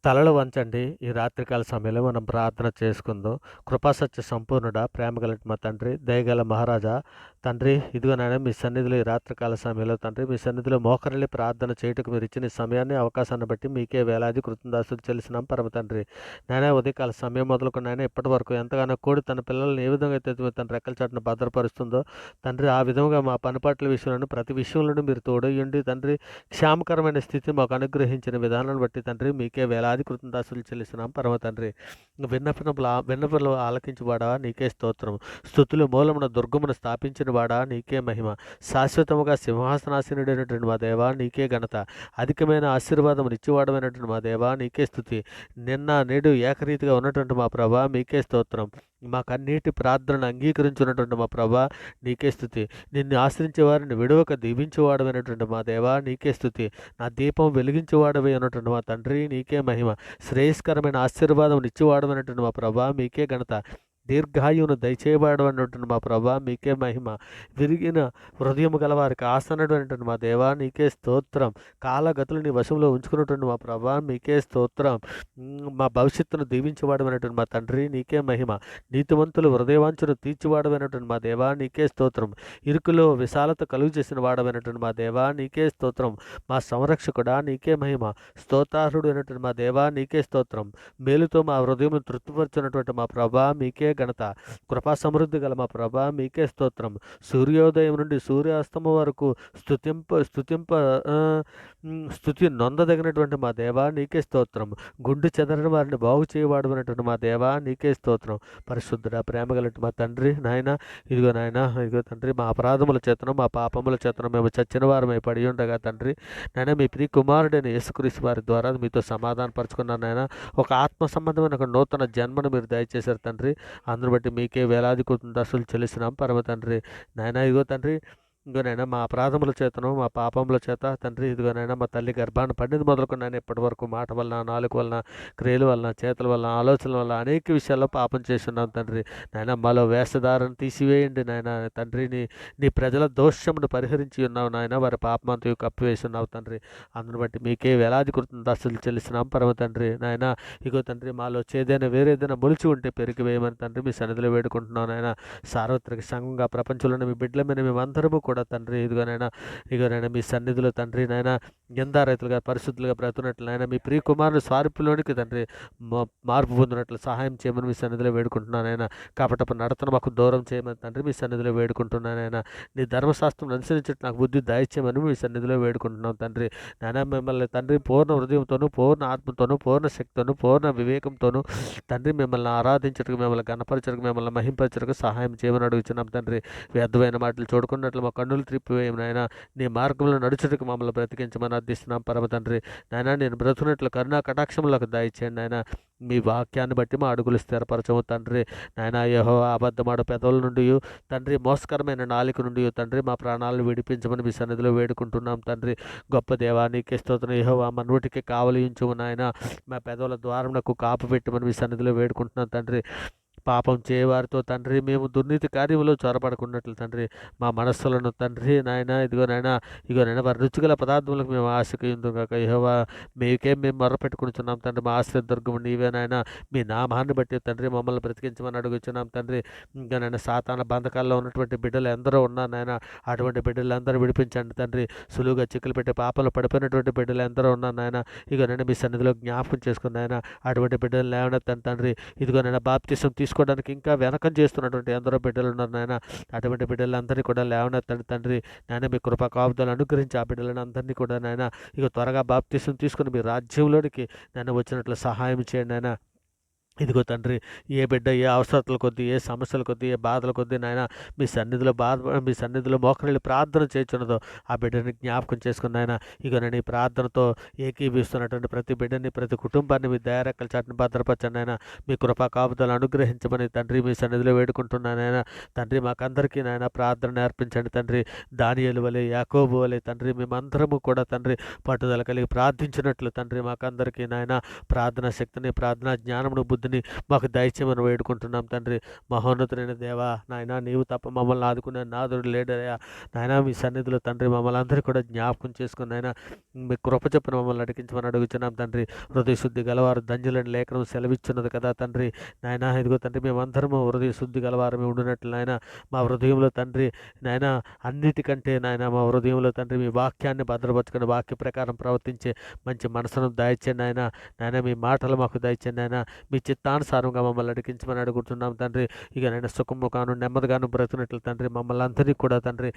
తలలు వంచండి. ఈ రాత్రికాల సమయంలో మనం ప్రార్థన చేసుకుందాం. కృపాసత్య సంపూర్ణుడా, ప్రేమగల మా తండ్రి, దయగల మహారాజా, తండ్రి ఇదిగో నాయన మీ సన్నిధిలో ఈ రాత్రికాల సమయంలో తండ్రి మీ సన్నిధిలో మోకరిల్లి ప్రార్థన చేయుటకు మీరు ఇచ్చిన ఈ సమయాన్ని, అవకాశాన్ని బట్టి మీకే వేలాది కృతజ్ఞతాస్తుతులు చెల్లిస్తున్నాం పరమ తండ్రి. నాయన ఉదయకాల సమయం మొదలుకొని నాయన ఇప్పటి వరకు ఎంతగానో కోడి తన పిల్లల్ని ఏ విధంగా అయితే తన రెక్కల చాటున భద్రపరుస్తుందో తండ్రి, ఆ విధంగా మా పనిపాట్ల విషయంలోనూ ప్రతి విషయంలోనూ మీరు తోడయ్యుండి తండ్రి క్షేమకరమైన స్థితి మాకు అనుగ్రహించిన విధానాన్ని బట్టి తండ్రి మీకే వేలాది కృతజ్ఞతాస్తుతులు చెల్లిస్తున్నాం పరమ తండ్రి. విన్నపములు ఆలకించువాడా నీకే స్తోత్రం. స్తుతులు మూలమున దుర్గమును స్థాపించిన వాడా నీకే మహిమ. శాశ్వతముగా సింహాసనాసీనుడైనటువంటి మా దేవా నీకే ఘనత. అధికమైన ఆశీర్వాదం నిత్యవాడమైనటువంటి మా దేవా నీకే స్తుతి. నిన్న నేడు ఏకరీతిగా ఉన్నటువంటి మా ప్రభా మీకే స్తోత్రం. మా కన్నీటి ప్రార్థనను అంగీకరించున్నటువంటి మా ప్రభా నీకే స్తుతి. నిన్ను ఆశ్రయించే వారిని విడవక దీవించేవాడమైనటువంటి మా దేవా నీకే స్తుతి. నా దీపం వెలిగించేవాడవై ఉన్నటువంటి మా తండ్రి నీకే మహిమ. శ్రేయస్కరమైన ఆశీర్వాదం నిత్యవాడమైనటువంటి మా ప్రభా మీకే ఘనత. దీర్ఘాయువును దయచేయబడనటువంటి మా ప్రభా మీకే మహిమ. విరిగిన హృదయము గల వారికి ఆసనటువంటి మా దేవా నీకే స్తోత్రం. కాలగతులు నీ వశంలో ఉంచుకున్నటువంటి మా ప్రభా మీకే స్తోత్రం. మా భవిష్యత్తును దీవించబడమైనటువంటి మా తండ్రి నీకే మహిమ. నీతివంతులు హృదయవాంఛను తీర్చివాడమైనటువంటి మా దేవా నీకే స్తోత్రం. ఇరుకులో విశాలత కలుగు చేసిన వాడమైనటువంటి మా దేవా నీకే స్తోత్రం. మా సంరక్షకుడా నీకే మహిమ. స్తోత్రార్హుడు అయినటువంటి మా దేవా నీకే స్తోత్రం. మేలుతో మా హృదయం తృప్తిపరచున్నటువంటి మా ప్రభా మీకే ఘనత. కృపా సమృద్ధి గల మా ప్రభా మీకే స్తోత్రం. సూర్యోదయం నుండి సూర్యాస్తమం వరకు స్తుతి నొందదగినటువంటి మా దేవా నీకే స్తోత్రం. గుండు చెదరని వారిని బాగు చేయవాడమైనటువంటి మా దేవా నీకే స్తోత్రం. పరిశుద్ధుడా, ప్రేమగలటి మా తండ్రి, నాయన ఇదిగో తండ్రి, మా అపరాధముల చేతను మా పాపముల చేతను మేము చచ్చిన వారమై పడి ఉండగా తండ్రి, నాయన మీ ప్రియ కుమారుడైన యేసుక్రీస్తు వారి ద్వారా మీతో సమాధాన పరుచుకున్నాను నాయన. ఒక ఆత్మ సంబంధమైన ఒక నూతన జన్మను మీరు దయచేశారు తండ్రి. అందును బట్టి మీకే వేలాది కృతజ్ఞతలు చెల్లిస్తున్నాం పరమ తండ్రి. నాయన ఇదిగోనైనా మా అపరాధముల చేతను మా పాపముల చేత తండ్రి, ఇదిగోనైనా మా తల్లి గర్భాన్ని పండింది మొదలుకొని నేను ఇప్పటి వరకు మాట వలన, నాలుక వలన, క్రియల వలన, చేతుల వలన, ఆలోచనల వలన అనేక విషయాల్లో పాపం చేస్తున్నాం తండ్రి. నాయన మాలో వేషధారను తీసివేయండి నాయన తండ్రి. నీ ప్రజల దోషమును పరిహరించి ఉన్నావు నాయన. వారి పాపమంతయు కప్పివేసి ఉన్నావు తండ్రి. అందును బట్టి మీకే వేలాది కృతజ్ఞతలు చెల్లిస్తున్నాం పరమ తండ్రి. నాయన ఇగో తండ్రి, మాలో చేదైనా వేరేదైనా మొలిచి ఉంటే పెరిగి వేయమని తండ్రి మీ సన్నిధిలో వేడుకుంటున్నాం నాయన. సార్వత్రిక సంఘంగా ప్రపంచంలోని మీ బిడ్డల మీద మేమందరము కూడా తండ్రి ఇదిగోనైనా మీ సన్నిధిలో తండ్రి నాయన రైతులుగా పరిశుద్ధులుగా బ్రతున్నట్లు నాయన మీ ప్రియ కుమారుని స్వారూప్యంలోనికి తండ్రి మార్పు పొందినట్లు సహాయం చేయమని మీ సన్నిధిలో వేడుకుంటున్నానైనా. కాబట్టి నడతను మాకు దూరం చేయమని తండ్రి మీ సన్నిధిలో వేడుకుంటున్నానైనా. నీ ధర్మశాస్త్రం అనుసరించట్టు నాకు బుద్ధి దయచేయమని మీ సన్నిధిలో వేడుకుంటున్నాం తండ్రి. నాయన మిమ్మల్ని తండ్రి పూర్ణ హృదయంతోనూ, పూర్ణ ఆత్మతోనూ, పూర్ణ శక్తితోనూ, పూర్ణ వివేకంతోనూ తండ్రి మిమ్మల్ని ఆరాధించడానికి, మిమ్మల్ని గణపరచడానికి, మిమ్మల్ని మహింపరచడానికి సహాయం చేయమని అడుగుతున్నాం తండ్రి. వ్యర్థమైన మాటలు చూడుకున్నట్లు మా కన్నులు త్రిప్పివేయం నాయన. నీ మార్గంలో నడుచుటకు మమ్మల్ని బ్రతికించమని అర్థిస్తున్నాం పరమ తండ్రి. నాయన నేను బ్రతుకున్నట్లు కరుణా కటాక్షములకు దయచేయండి నాయన. మీ వాక్యాన్ని బట్టి మా అడుగులు స్థిరపరచము తండ్రి. నాయన యెహోవా అబద్ధమాడు పెదవుల నుండి తండ్రి, మోసకరమైన నాలుక నుండి తండ్రి మా ప్రాణాలను విడిపించమని మీ సన్నిధిలో వేడుకుంటున్నాం తండ్రి. గొప్ప దేవా నీకే స్తోత్రం. యెహోవా మా నోటికి కావలించుము నాయన. మా పెదవుల ద్వారమునకు కాపు పెట్టమని మీ సన్నిధిలో వేడుకుంటున్నాం తండ్రి. పాపం చేయవారితో తండ్రి మేము దుర్నీతి కార్యములో చొరబడుకున్నట్లు తండ్రి మా మనస్సులను తండ్రి నాయన ఇగోనైనా వారి రుచిగల పదార్థములకు మేము ఆశకిందుగాక. యెహోవా మీకే మేము మొర్రపెట్టుకుంటున్నాం తండ్రి. మా ఆశ్రయ దుర్గము నీవే నాయన. మీ నామాన్ని బట్టి తండ్రి మమ్మల్ని బ్రతికించమని అడుగుచున్నాం తండ్రి. ఇంకా నాయన సాతాన బంధకాల్లో ఉన్నటువంటి బిడ్డలు ఎందరో ఉన్నారు నాయన. అటువంటి బిడ్డలందరూ విడిపించండి తండ్రి. సులువుగా చిక్కులు పెట్టి పాపలు పడిపోయినటువంటి బిడ్డలు ఎందరో ఉన్నారు నాయన. ఇగోనైనా మీ సన్నిధిలో జ్ఞాపకం చేసుకుని నాయన అటువంటి బిడ్డలు లేవనెత్తండి తండ్రి. ఇదిగోనైనా బాప్తిసం తీసుకోవడానికి ఇంకా వెనకం చేస్తున్నటువంటి ఎందరో బిడ్డలు ఉన్నారు నాయన. అటువంటి బిడ్డలందరినీ కూడా లేవనెత్తండి తండ్రి. నాయన మీ కృపా కాపుదలు అనుగ్రహించి ఆ బిడ్డలను అందరినీ కూడా నాయన త్వరగా బాప్తిసం తీసుకుని మీ రాజ్యంలోనికి నన్ను వచ్చినట్లు సహాయం చేయండి నాయన. ఇదిగో తండ్రి, ఏ బిడ్డ ఏ అవసరతల కొద్దీ, ఏ సమస్యల కొద్దీ, ఏ బాధల కొద్దీ నాయన మీ సన్నిధిలో మోకరిల్లి ప్రార్థన చేస్తున్నదో ఆ బిడ్డని జ్ఞాపకం చేసుకుని ఆయన ఇగోనని ప్రార్థనతో ఏకీభిస్తున్నటువంటి ప్రతి బిడ్డని, ప్రతి కుటుంబాన్ని మీ దయారెక్కల చాటుని భద్రపరచండి ఆయన. మీ కృపా కాపుదలు అనుగ్రహించమని తండ్రి మీ సన్నిధిలో వేడుకుంటున్నాను ఆయన. తండ్రి మాకందరికీ నాయన ప్రార్థన నేర్పించండి తండ్రి. దానియేలు వలె, యాకోబు వలె తండ్రి మేమందరము కూడా తండ్రి పట్టుదల కలిగి ప్రార్థించినట్లు తండ్రి మాకందరికీ నాయన ప్రార్థనా శక్తిని, ప్రార్థనా జ్ఞానమును, బుద్ధి బుద్ధిని మాకు దయచేయమని వేడుకుంటున్నాం తండ్రి. మహోన్నతుడైన దేవా నాయన, నీవు తప్ప మమ్మల్ని ఆదుకునే నాదుడు లేడయ్యా నాయన. మీ సన్నిధిలో తండ్రి మమ్మల్ని అందరూ కూడా జ్ఞాపకం చేసుకుని నాయన మీ కృప చొప్పున మమ్మల్ని నడిపించమని అడుగుచున్నాం తండ్రి. హృదయ శుద్ధి గలవారు ధన్యులని లేఖనం సెలవిచ్చున్నది కదా తండ్రి. నాయన ఇదిగో తండ్రి, మేమందరము హృదయ శుద్ధి గలవారమే ఉండినట్లు నాయన మా హృదయంలో తండ్రి నాయన అన్నిటికంటే నాయన మా హృదయంలో తండ్రి మీ వాక్యాన్ని భద్రపరచుకుని వాక్య ప్రకారం ప్రవర్తించే మంచి మనసును దయచేయండి నాయన. నాయన మీ మాటలు మాకు దయచేయండి నాయన. మీ చిత్తానుసారంగా మమ్మల్ని నడిపించమని అడుగుతున్నాం తండ్రి. ఇక నేను సుఖముగాను నెమ్మదిగాను బ్రతుకున్నట్లు తండ్రి మమ్మల్ని అందరినీ కూడా తండ్రి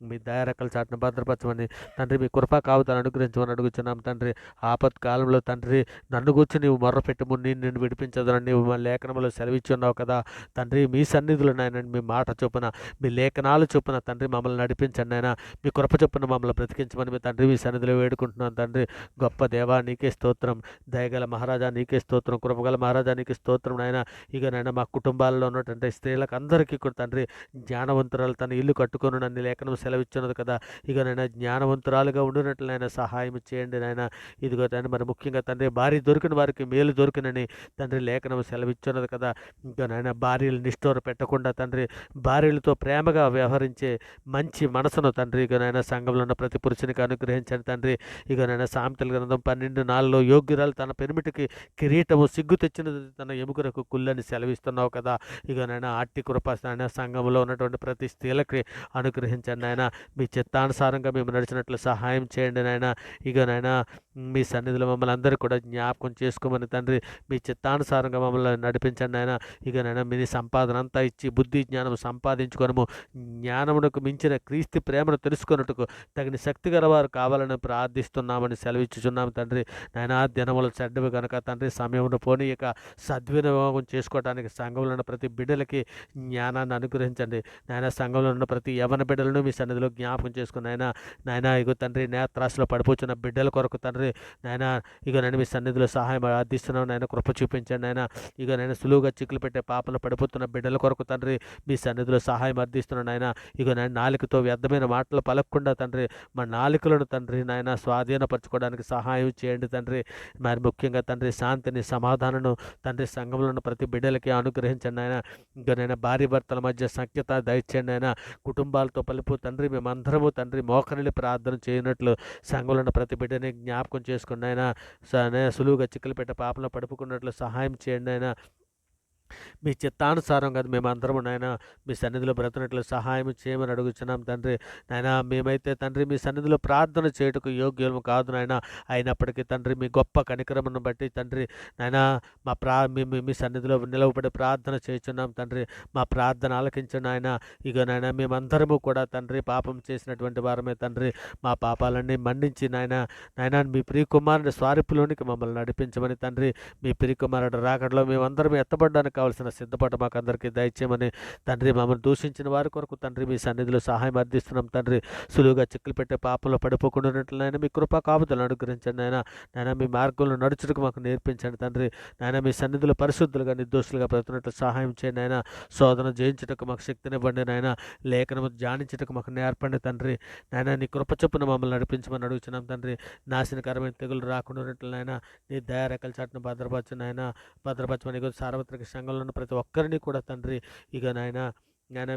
మీ దయారెక్కల చాటును భద్రపరచమని తండ్రి మీ కృపా కావుతాను అనుగ్రహించమని అడుగుతున్నాం తండ్రి. ఆపత్కాలంలో తండ్రి నన్ను కూర్చొని నీవు మొర్రపెట్టుము, నేను విడిపించదనని నీవు మా లేఖనంలో సెలవిచ్చున్నావు కదా తండ్రి. మీ సన్నిధిలో నాయన మీ మాట చొప్పున మీ లేఖనాలు చొప్పున తండ్రి మమ్మల్ని నడిపించండి నాయన. మీ కృప చొప్పున మమ్మల్ని బ్రతికించమని మీ తండ్రి మీ సన్నిధిలో వేడుకుంటున్నాను తండ్రి. గొప్ప దేవా నీకే స్తోత్రం, దయగల మహారాజా నీకే స్తోత్రం, కృపగల మహారాజా నీకే స్తోత్రం నాయన. ఇక నాయన మా కుటుంబాల్లో ఉన్నటువంటి స్త్రీలకు అందరికీ కూడా తండ్రి జ్ఞానవంతురాలు తన ఇల్లు కట్టుకొని నన్ను లేఖనం సెలవిచ్చినది కదా. ఇక నాయన జ్ఞానవంతురాలుగా ఉండినట్లు నాయన సహాయం చేయండి నాయన. ఇదిగో తండ్రి మరి ముఖ్యంగా తండ్రి భార్య దొరికిన వారికి మేలు దొరికినని తండ్రి లేఖనం సెలవిచ్చినది కదా. ఇంకా నాయన భార్యలు నిష్ఠూర పెట్టకుండా తండ్రి భార్యలతో ప్రేమగా వ్యవహరించే మంచి మనసును తండ్రి ఇక నాయన సంఘంలో ఉన్న ప్రతి పురుషునికి అనుగ్రహించండి తండ్రి. ఇక నాయన సామెతల గ్రంథం 12:4 యోగ్యురాలు తన పెనిమిటికి కిరీటము, సిగ్గు తెచ్చినది తన ఎముకలకు కుళ్ళని సెలవిస్తున్నావు కదా. ఇక నాయన అట్టి కృప నాయన సంఘంలో ఉన్నటువంటి ప్రతి స్త్రీలకి అనుగ్రహించండి నాయన. మీ చిత్తానుసారంగా మేము నడిచినట్లు సహాయం చేయండి నాయన. ఇక నాయన మీ సన్నిధిలో మమ్మల్ని అందరూ కూడా జ్ఞాపకం చేసుకోమని తండ్రి మీ చిత్తానుసారంగా మమ్మల్ని నడిపించండి నాయన. ఇక నాయన మీ సంపాదన అంతా ఇచ్చి బుద్ధి జ్ఞానం సంపాదించుకొనము, జ్ఞానమునకు మించిన క్రీస్తు ప్రేమను తెలుసుకొనుటకు తగిన శక్తి గలవారు కావాలని ప్రార్థిస్తున్నామని సెలవిచ్చుచున్నాము తండ్రి. నాయన దినములు చెడ్డవి కనుక తండ్రి సమయమును పోనీయక సద్వినియోగం చేసుకోవడానికి సంఘంలో ఉన్న ప్రతి బిడ్డలకి జ్ఞానాన్ని అనుగ్రహించండి నాయన. సంఘంలో ఉన్న ప్రతి యవన బిడ్డలను మీ సన్నిధిలో జ్ఞాపకం చేసుకుని నాయన ఇగో తండ్రి నేత్రాశలో పడిపోతున్న బిడ్డల కొరకు తండ్రి నాయన ఇక నేను మీ సన్నిధిలో సహాయం ఆర్థిస్తున్నాను నాయన. కృప చూపించండి నాయన. ఇక నేను సులువుగా చిక్కులు పెట్టే పాపలు పడిపోతున్న బిడ్డల కొరకు తండ్రి మీ సన్నిధిలో సహాయం అర్థిస్తున్నాను నాయన. ఇక నేను నాలుకతో వ్యర్థమైన మాటలు పలకకుండా తండ్రి మా నాలుకలను తండ్రి నాయన స్వాధీనపరచుకోవడానికి సహాయం చేయండి తండ్రి. మరి ముఖ్యంగా తండ్రి శాంతిని సమాధానను తండ్రి సంఘంలో ఉన్న ప్రతి బిడ్డలకి అనుగ్రహించండి నాయన. ఇంకా నేను భార్య భర్తల మధ్య సఖ్యత దయచేయండి నాయన. కుటుంబాలతో పలుపు తండ్రి మేమందరము తండ్రి మోకరిల్లి ప్రార్థన చేయనట్లు సంఘంలో ఉన్న ప్రతి బిడ్డని జ్ఞాపకం చేసుకుని నాయన సులువుగా చిక్కులు పెట్టే పాపలో పడుపుకున్నట్లు సహాయం చేయండి నాయన. మీ చిత్తానుసారం కదా మేమందరము నాయన మీ సన్నిధిలో బ్రతునట్లు సహాయం చేయమని అడుగుచున్నాం తండ్రి. నాయన మేమైతే తండ్రి మీ సన్నిధిలో ప్రార్థన చేయుటకు యోగ్యము కాదు నాయన. అయినప్పటికీ తండ్రి మీ గొప్ప కనికరమును బట్టి తండ్రి నాయన మీ సన్నిధిలో నిలవబడి ప్రార్థన చేయుచున్నాం తండ్రి. మా ప్రార్థన ఆలకించండి నాయన. ఇక నాయన మేమందరము కూడా తండ్రి పాపం చేసినటువంటి వారమే తండ్రి. మా పాపాలన్నీ మన్నించి నాయన మీ ప్రియకుమారుని స్వారూప్యంలోనికి మమ్మల్ని నడిపించమని తండ్రి. మీ ప్రియకుమారుడు రాకడలో మేమందరం ఎత్తబడడానికి కావాల్సిన సిద్ధపాటు మాకు అందరికీ దయచేయమని తండ్రి. మమ్మల్ని దూషించిన వారి కొరకు తండ్రి మీ సన్నిధిలో సహాయం అర్థిస్తున్నాం తండ్రి. సులువుగా చిక్కులు పెట్టే పాపంలో పడిపోకుండానట్లయినా మీ కృపా కాపుదలను అనుగ్రహించండి నాయన. మీ మార్గంలో నడుచుటకు మాకు నేర్పించండి తండ్రి. నాయన మీ సన్నిధిలో పరిశుద్ధులుగా నిర్దోషులుగా బ్రతుకున్నట్లు సహాయం చేయండి నాయన. శోధన జయించుటకు మాకు శక్తినివ్వండి నాయన. లేఖనము ధ్యానించుటకు మాకు నేర్పండి తండ్రి. నాయన నీ కృప చొప్పున మమ్మల్ని నడిపించమని అడుగుతున్నాం తండ్రి. నాశనకరమైన తెగులు రాకుండా నాయన నీ దయారెక్కల చాటును భద్రపరచమని సార్వత్రిక సంఘంలో ఉన్న ప్రతి ఒక్కరిని కూడా తండ్రి ఇక నాయన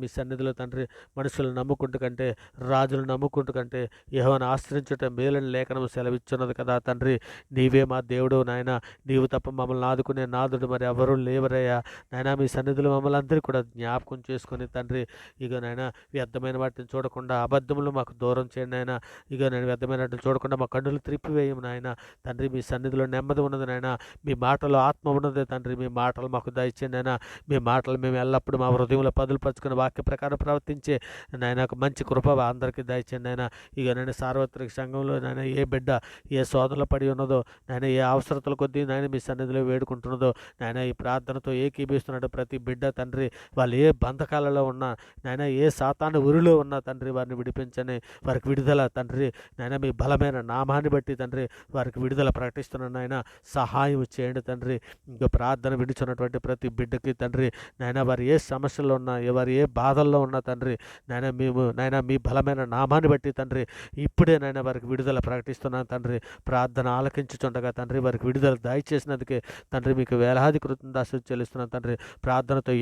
మీ సన్నిధిలో తండ్రి మనుషులను నమ్ముకుంటూ కంటే రాజులను నమ్ముకుంటూ కంటే యెహోవాను ఆశ్రయించటం మేలని లేఖనం సెలవిచ్చున్నది కదా తండ్రి. నీవే మా దేవుడు నాయన. నీవు తప్ప మమ్మల్ని ఆదుకునే నాదుడు మరి ఎవరూ లేవరయ్యా నాయన. మీ సన్నిధిలో మమ్మల్ని అందరూ కూడా జ్ఞాపకం చేసుకుని తండ్రి ఇక నాయన వ్యర్థమైన వాటిని చూడకుండా అబద్ధములు మాకు దూరం చేయండి నాయన. ఇక నేను వ్యర్థమైన వాటిని చూడకుండా మా కన్నులు త్రిప్పివేయము నాయన. తండ్రి మీ సన్నిధిలో నెమ్మది ఉన్నది నాయన. మీ మాటలో ఆత్మ ఉన్నదే తండ్రి. మీ మాటలు మాకు దయచేయండి నాయన. మీ మాటలు మేము ఎల్లప్పుడూ మా హృదయంలో పదులుపరుచుకుని వాక్య ప్రకారం ప్రవర్తించే నాయన ఒక మంచి కృప అందరికీ దయచేయండి నాయన. ఇక నేను సార్వత్రిక సంఘంలో నాయన ఏ బిడ్డ ఏ శోధనలో పడి ఉన్నదో నాయన ఏ అవసరతల కొద్దీ నాయన మీ సన్నిధిలో వేడుకుంటున్నదో నాయన ఈ ప్రార్థనతో ఏకీభిస్తున్నాడు ప్రతి బిడ్డ తండ్రి. వాళ్ళు ఏ బంధకాలలో ఉన్నా నాయన ఏ సాతాను ఉరిలో ఉన్నా తండ్రి వారిని విడిపించని వారికి విడుదల తండ్రి నాయన మీ బలమైన నామాన్ని బట్టి తండ్రి వారికి విడుదల ప్రకటిస్తున్నాను నాయన. సహాయం చేయండి తండ్రి. ఇంకా ప్రార్థన విడుచున్నటువంటి ప్రతి బిడ్డకి తండ్రి నాయన వారు ఏ సమస్యలో ఉన్నా వారు వారు ఏ బాధల్లో ఉన్నా తండ్రి నాయన మేము నాయన మీ బలమైన నామాన్ని బట్టి తండ్రి ఇప్పుడే నాయన వారికి విడుదల ప్రకటిస్తున్నాను తండ్రి. ప్రార్థన ఆలకించుచుండగా తండ్రి వారికి విడుదల దయచేసినందుకే తండ్రి మీకు వేలాది కృతజ్ఞతాస్తుతులు చెల్లిస్తున్నాను తండ్రి. ప్రార్థనతో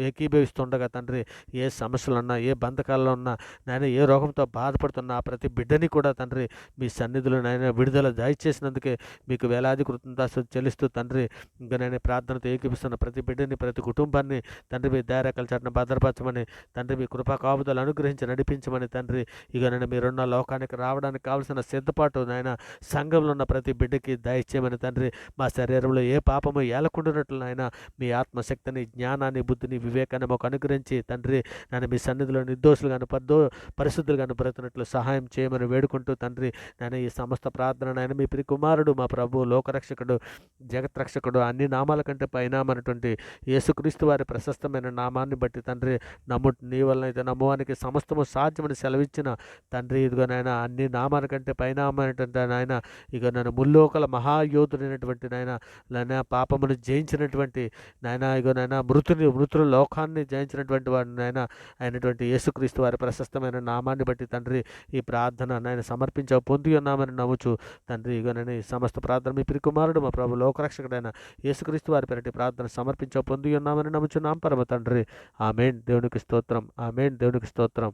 ఏకీభవిస్తుండగా తండ్రి ఏ సమస్యలున్నా ఏ బంధకాల్లో ఉన్నా నాయన ఏ రోగంతో బాధపడుతున్నా ప్రతి బిడ్డని కూడా తండ్రి మీ సన్నిధిలో నాయన విడుదల దయచేసినందుకే మీకు వేలాది కృతజ్ఞతాస్తుతులు చెల్లిస్తూ తండ్రి ఇంకా నేను ప్రార్థనతో ఏకీపిస్తున్న ప్రతి బిడ్డని ప్రతి కుటుంబాన్ని తండ్రి మీ దయారేఖల చాటున భద్రపరచమని తండ్రి మీ కృపా కాపుదలు అనుగ్రహించి నడిపించమని తండ్రి ఇక నేను మీరున్న లోకానికి రావడానికి కావలసిన సిద్ధపాటు నాయన సంఘంలో ఉన్న ప్రతి బిడ్డకి దయచేయమని తండ్రి. మా శరీరంలో ఏ పాపము ఏలకుండునట్లు నాయన మీ ఆత్మశక్తిని జ్ఞానాన్ని బుద్ధిని వివేకాన్ని మాకు అనుగ్రహించి తండ్రి నన్ను మీ సన్నిధిలో నిర్దోషులుగాను పరిశుద్ధులుగాను బ్రతున్నట్లు సహాయం చేయమని వేడుకుంటూ తండ్రి నేను ఈ సమస్త ప్రార్థన నాయన మీ ప్రియ కుమారుడు మా ప్రభు లోకరక్షకుడు జగత్రక్షకుడు అన్ని నామాల కంటే పైనామన్నటువంటి యేసుక్రీస్తు వారి ప్రశస్తమైన నామాన్ని బట్టి తండ్రి నీ వలన అయితే నమ్మువానికి సమస్తము సాధ్యమని సెలవిచ్చిన తండ్రి ఇదిగో నాయన అన్ని నామాల కంటే పైనామనేటువంటి నాయన ఇక నన్ను ముల్లోకల మహాయోధుడైనటువంటి నాయన పాపమును జయించినటువంటి నాయన ఇగో నాయన మృతుల లోకాన్ని జయించినటువంటి వాడు నాయన అయినటువంటి యేసుక్రీస్తు వారి ప్రశస్తమైన నామాన్ని బట్టి తండ్రి ఈ ప్రార్థన నాయన సమర్పించ పొంది ఉన్నామని నమ్ముచు తండ్రి ఇగో నేను ఈ సమస్త ప్రార్థన మీ ప్రియ కుమారుడు మా ప్రభు లోకరక్షకుడైన యేసుక్రీస్తు వారి పేరిట ప్రార్థన సమర్పించ పొంది ఉన్నామని నమ్ముచున్నాం పరమ తండ్రి. ఆమేన్. దేవునికి స్తోత్రం. ఆమేన్. దేవునికి స్తోత్రం.